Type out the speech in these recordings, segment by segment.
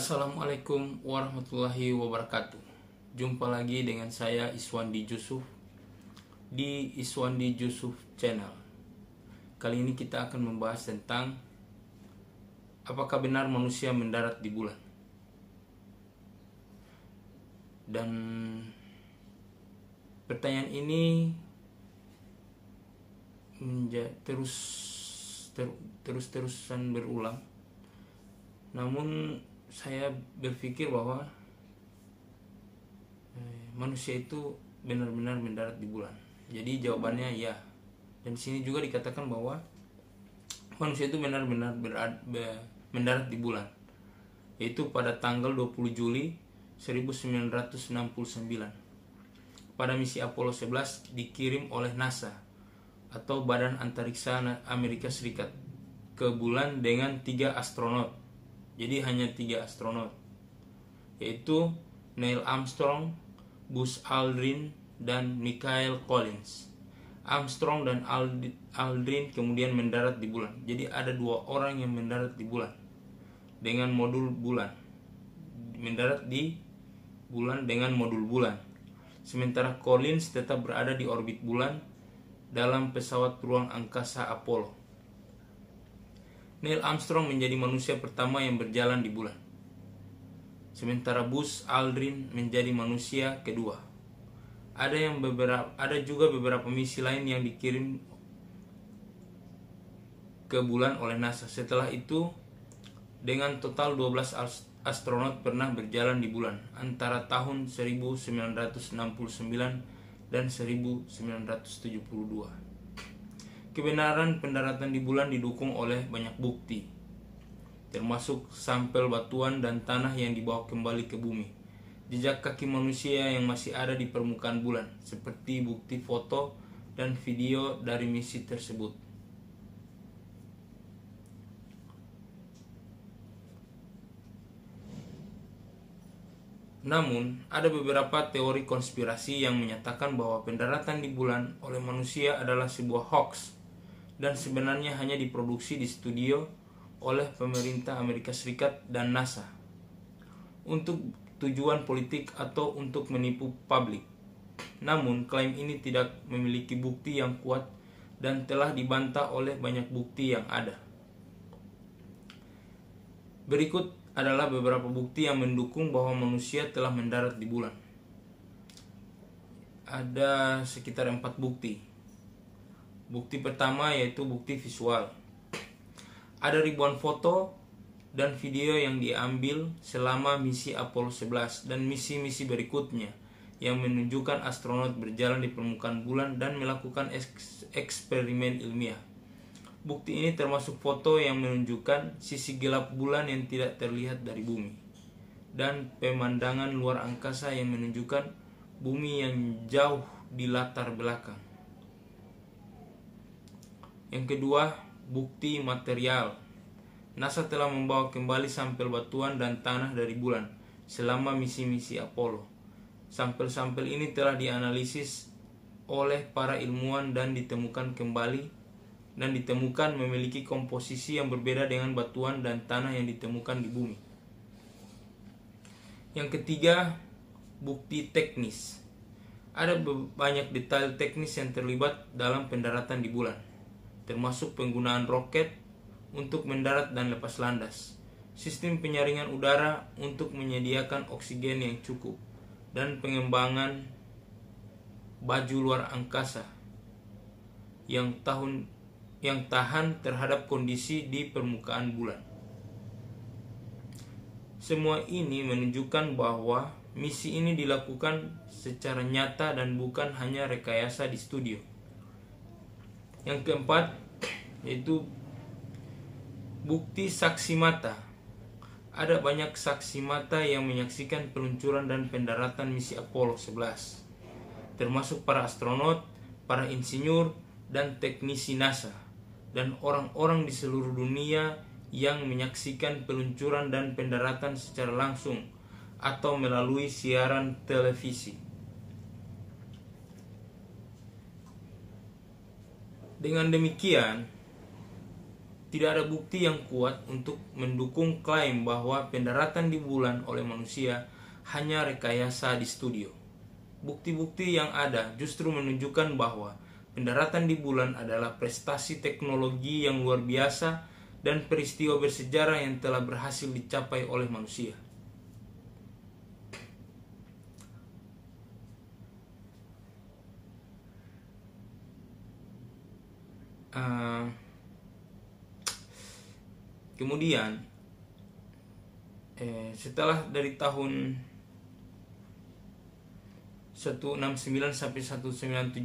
Assalamualaikum warahmatullahi wabarakatuh. Jumpa lagi dengan saya Iswandi Jusuf di Iswandi Jusuf Channel. Kali ini kita akan membahas tentang apakah benar manusia mendarat di bulan. Dan pertanyaan ini terus-terusan berulang. Namun saya berpikir bahwa manusia itu benar-benar mendarat di bulan. Jadi jawabannya ya. Dan di sini juga dikatakan bahwa manusia itu benar-benar mendarat di bulan, yaitu pada tanggal 20 Juli 1969 pada misi Apollo 11 dikirim oleh NASA atau Badan Antariksa Amerika Serikat ke bulan dengan 3 astronot. Jadi hanya 3 astronot, yaitu Neil Armstrong, Buzz Aldrin, dan Michael Collins. Armstrong dan Aldrin kemudian mendarat di bulan. Jadi ada 2 orang yang mendarat di bulan dengan modul bulan. Mendarat di bulan dengan modul bulan. Sementara Collins tetap berada di orbit bulan dalam pesawat ruang angkasa Apollo. Neil Armstrong menjadi manusia pertama yang berjalan di bulan. Sementara Buzz Aldrin menjadi manusia kedua. Ada juga beberapa misi lain yang dikirim ke bulan oleh NASA. Setelah itu, dengan total 12 astronot pernah berjalan di bulan antara tahun 1969 dan 1972. Kebenaran pendaratan di bulan didukung oleh banyak bukti, termasuk sampel batuan dan tanah yang dibawa kembali ke bumi, jejak kaki manusia yang masih ada di permukaan bulan, seperti bukti foto dan video dari misi tersebut. Namun, ada beberapa teori konspirasi yang menyatakan bahwa pendaratan di bulan oleh manusia adalah sebuah hoax dan sebenarnya hanya diproduksi di studio oleh pemerintah Amerika Serikat dan NASA untuk tujuan politik atau untuk menipu publik. Namun, klaim ini tidak memiliki bukti yang kuat dan telah dibantah oleh banyak bukti yang ada. Berikut adalah beberapa bukti yang mendukung bahwa manusia telah mendarat di bulan. Ada sekitar 4 bukti. Bukti pertama yaitu bukti visual. Ada ribuan foto dan video yang diambil selama misi Apollo 11 dan misi-misi berikutnya yang menunjukkan astronot berjalan di permukaan bulan dan melakukan eksperimen ilmiah. Bukti ini termasuk foto yang menunjukkan sisi gelap bulan yang tidak terlihat dari bumi, dan pemandangan luar angkasa yang menunjukkan bumi yang jauh di latar belakang. Yang kedua, bukti material. NASA telah membawa kembali sampel batuan dan tanah dari bulan selama misi-misi Apollo. Sampel-sampel ini telah dianalisis oleh para ilmuwan dan ditemukan memiliki komposisi yang berbeda dengan batuan dan tanah yang ditemukan di bumi. Yang ketiga, bukti teknis. Ada banyak detail teknis yang terlibat dalam pendaratan di bulan, termasuk penggunaan roket untuk mendarat dan lepas landas, sistem penyaringan udara untuk menyediakan oksigen yang cukup, dan pengembangan baju luar angkasa yang tahan terhadap kondisi di permukaan bulan. Semua ini menunjukkan bahwa misi ini dilakukan secara nyata dan bukan hanya rekayasa di studio. Yang keempat, yaitu bukti saksi mata. Ada banyak saksi mata yang menyaksikan peluncuran dan pendaratan misi Apollo 11, termasuk para astronot, para insinyur, dan teknisi NASA, dan orang-orang di seluruh dunia yang menyaksikan peluncuran dan pendaratan secara langsung atau melalui siaran televisi. Dengan demikian, Tidak ada bukti yang kuat untuk mendukung klaim bahwa pendaratan di bulan oleh manusia hanya rekayasa di studio. Bukti-bukti yang ada justru menunjukkan bahwa pendaratan di bulan adalah prestasi teknologi yang luar biasa dan peristiwa bersejarah yang telah berhasil dicapai oleh manusia. Kemudian setelah dari tahun 169 sampai 1972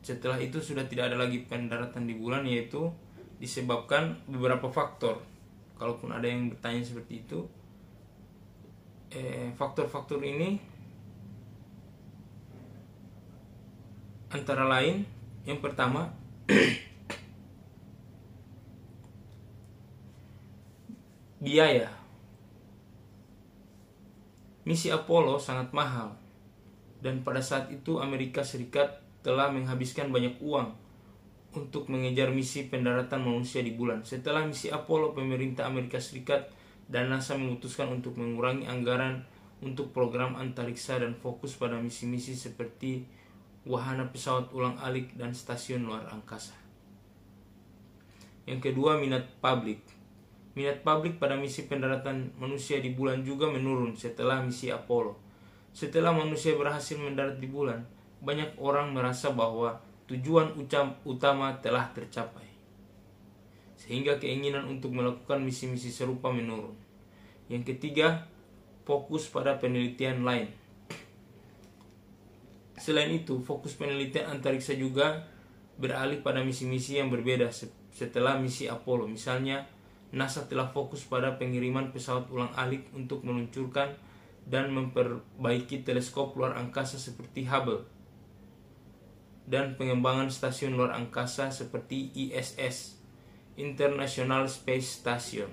setelah itu sudah tidak ada lagi pendaratan di bulan, yaitu disebabkan beberapa faktor. Kalaupun ada yang bertanya seperti itu, faktor-faktor ini antara lain, yang pertama biaya. Misi Apollo sangat mahal, dan pada saat itu Amerika Serikat telah menghabiskan banyak uang untuk mengejar misi pendaratan manusia di bulan. Setelah misi Apollo, pemerintah Amerika Serikat dan NASA memutuskan untuk mengurangi anggaran untuk program antariksa dan fokus pada misi-misi seperti wahana pesawat ulang-alik dan stasiun luar angkasa. Yang kedua, minat publik. Minat publik pada misi pendaratan manusia di bulan juga menurun setelah misi Apollo. Setelah manusia berhasil mendarat di bulan, banyak orang merasa bahwa tujuan utama telah tercapai, sehingga keinginan untuk melakukan misi-misi serupa menurun. Yang ketiga, fokus pada penelitian lain. Selain itu, fokus penelitian antariksa juga beralih pada misi-misi yang berbeda setelah misi Apollo. Misalnya, NASA telah fokus pada pengiriman pesawat ulang-alik untuk meluncurkan dan memperbaiki teleskop luar angkasa seperti Hubble, dan pengembangan stasiun luar angkasa seperti ISS, International Space Station.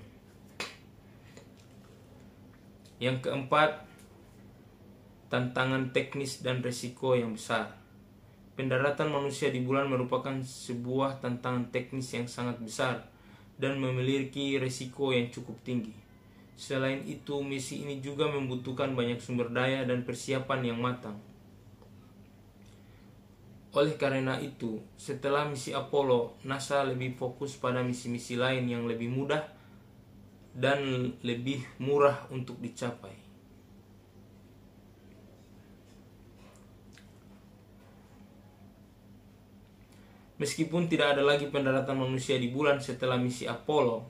Yang keempat, tantangan teknis dan risiko yang besar. Pendaratan manusia di bulan merupakan sebuah tantangan teknis yang sangat besar dan memiliki risiko yang cukup tinggi. Selain itu, misi ini juga membutuhkan banyak sumber daya dan persiapan yang matang. Oleh karena itu, setelah misi Apollo, NASA lebih fokus pada misi-misi lain yang lebih mudah dan lebih murah untuk dicapai. Meskipun tidak ada lagi pendaratan manusia di bulan setelah misi Apollo,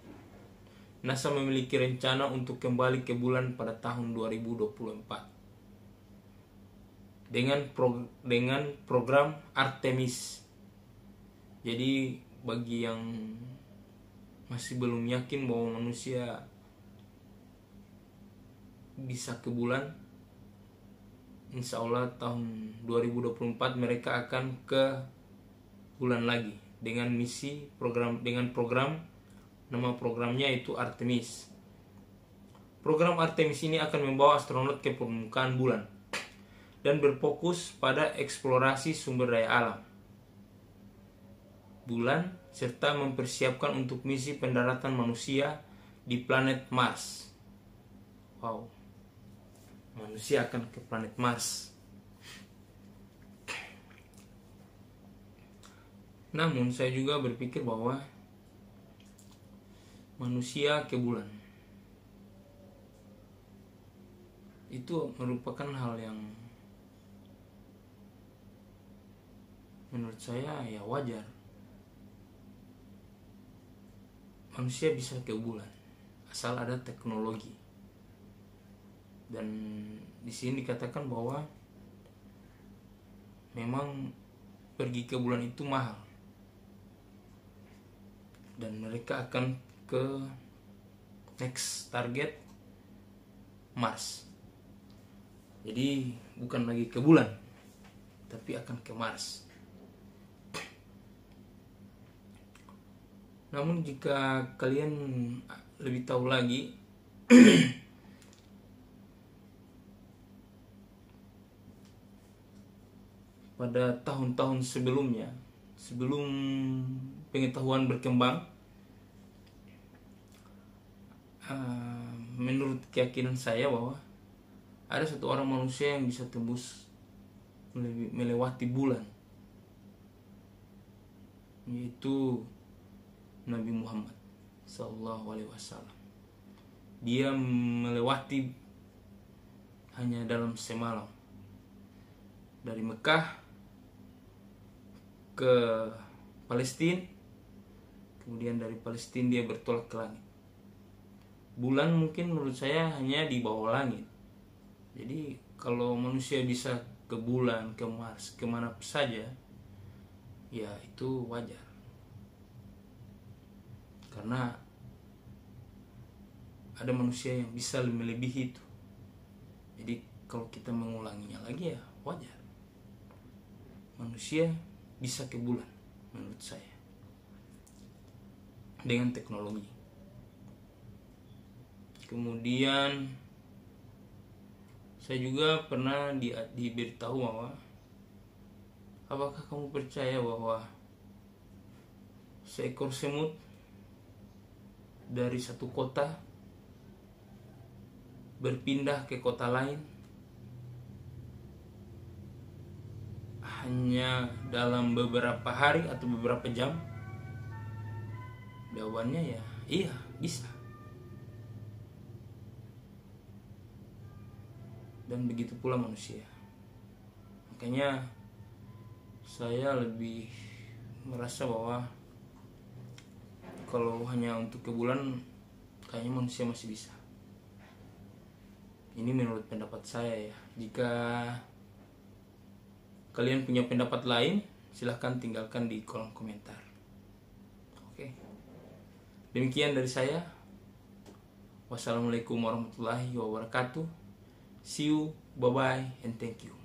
NASA memiliki rencana untuk kembali ke bulan pada tahun 2024 dengan program Artemis. Jadi bagi yang masih belum yakin bahwa manusia bisa ke bulan, insya Allah tahun 2024 mereka akan ke bulan lagi dengan program nama programnya itu Artemis. Program Artemis ini akan membawa astronot ke permukaan bulan dan berfokus pada eksplorasi sumber daya alam bulan serta mempersiapkan untuk misi pendaratan manusia di planet Mars. Wow, manusia akan ke planet Mars. Namun saya juga berpikir bahwa manusia ke bulan itu merupakan hal yang menurut saya ya wajar. Manusia bisa ke bulan asal ada teknologi. Dan di sini dikatakan bahwa memang pergi ke bulan itu mahal. Dan mereka akan ke next target Mars. Jadi bukan lagi ke bulan, tapi akan ke Mars. Namun jika kalian lebih tahu lagi, pada tahun-tahun sebelumnya, sebelum pengetahuan berkembang, menurut keyakinan saya bahwa ada satu orang manusia yang bisa tembus melewati bulan, yaitu Nabi Muhammad Sallallahu Alaihi Wasallam. Dia melewati hanya dalam semalam dari Mekah ke Palestina, kemudian dari Palestina dia bertolak ke langit. Bulan mungkin menurut saya hanya di bawah langit. Jadi kalau manusia bisa ke bulan, ke Mars, kemana saja, ya itu wajar. Karena ada manusia yang bisa melebihi itu. Jadi kalau kita mengulanginya lagi ya wajar. Manusia bisa ke bulan menurut saya dengan teknologi. Kemudian saya juga pernah diberitahu bahwa, apakah kamu percaya bahwa seekor semut dari satu kota berpindah ke kota lain hanya dalam beberapa hari atau beberapa jam? Jawabannya ya iya, bisa. Dan begitu pula manusia. Makanya saya lebih merasa bahwa kalau hanya untuk ke bulan, kayaknya manusia masih bisa. Ini menurut pendapat saya ya. Jika kalian punya pendapat lain, silahkan tinggalkan di kolom komentar. Oke. Demikian dari saya. Wassalamualaikum warahmatullahi wabarakatuh. See you, bye bye, and thank you.